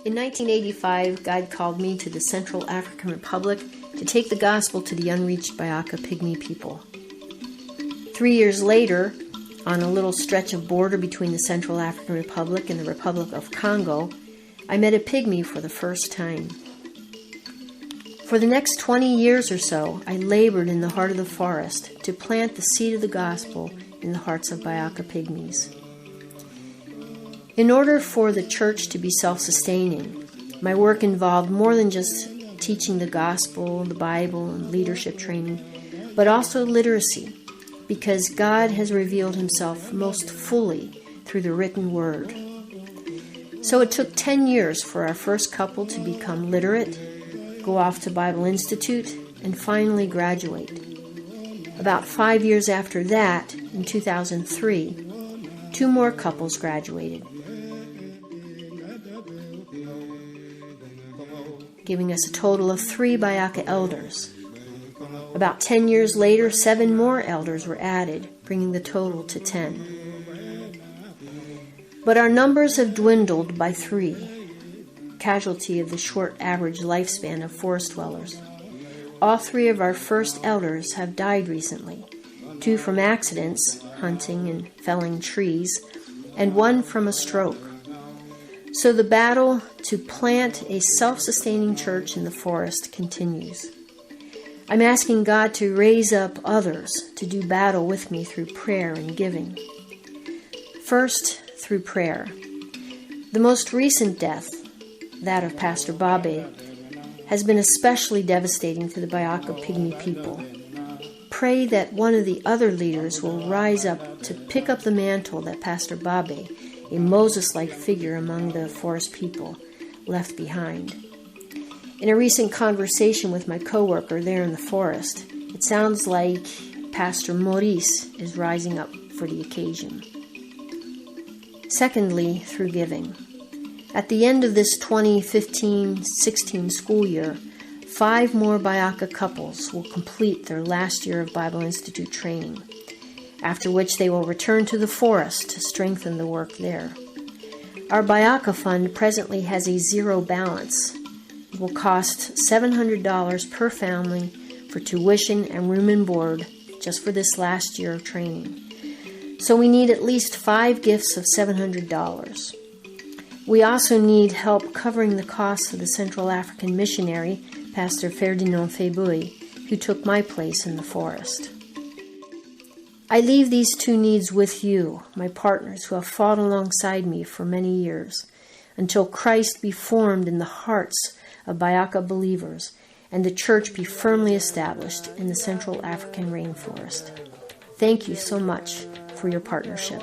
In 1985, God called me to the Central African Republic to take the gospel to the unreached Bayaka Pygmy people. 3 years later, on a little stretch of border between the Central African Republic and the Republic of Congo, I met a pygmy for the first time. For the next 20 years or so, I labored in the heart of the forest to plant the seed of the gospel in the hearts of Bayaka Pygmies. In order for the church to be self-sustaining, my work involved more than just teaching the gospel, the Bible, and leadership training, but also literacy, because God has revealed himself most fully through the written word. So it took 10 years for our first couple to become literate, go off to Bible Institute, and finally graduate. About 5 years after that, in 2003, 2 more couples graduated, giving us a total of 3 Bayaka elders. About 10 years later, 7 more elders were added, bringing the total to 10. But our numbers have dwindled by 3, casualty of the short average lifespan of forest dwellers. All 3 of our first elders have died recently, 2 from accidents, hunting and felling trees, and 1 from a stroke. So the battle to plant a self-sustaining church in the forest continues. I'm asking God to raise up others to do battle with me through prayer and giving. First, through prayer. The most recent death, that of Pastor Babe, has been especially devastating to the Bayaka Pygmy people. Pray that one of the other leaders will rise up to pick up the mantle that Pastor Babe, a Moses-like figure among the forest people, left behind. In a recent conversation with my coworker there in the forest, it sounds like Pastor Maurice is rising up for the occasion. Secondly, through giving. At the end of this 2015-16 school year, 5 more Bayaka couples will complete their last year of Bible Institute training, after which they will return to the forest to strengthen the work there. Our Bayaka Fund presently has a 0 balance. It will cost $700 per family for tuition and room and board just for this last year of training. So we need at least 5 gifts of $700. We also need help covering the costs of the Central African missionary, Pastor Ferdinand Febui, who took my place in the forest. I leave these 2 needs with you, my partners who have fought alongside me for many years, until Christ be formed in the hearts of Bayaka believers and the church be firmly established in the Central African rainforest. Thank you so much for your partnership.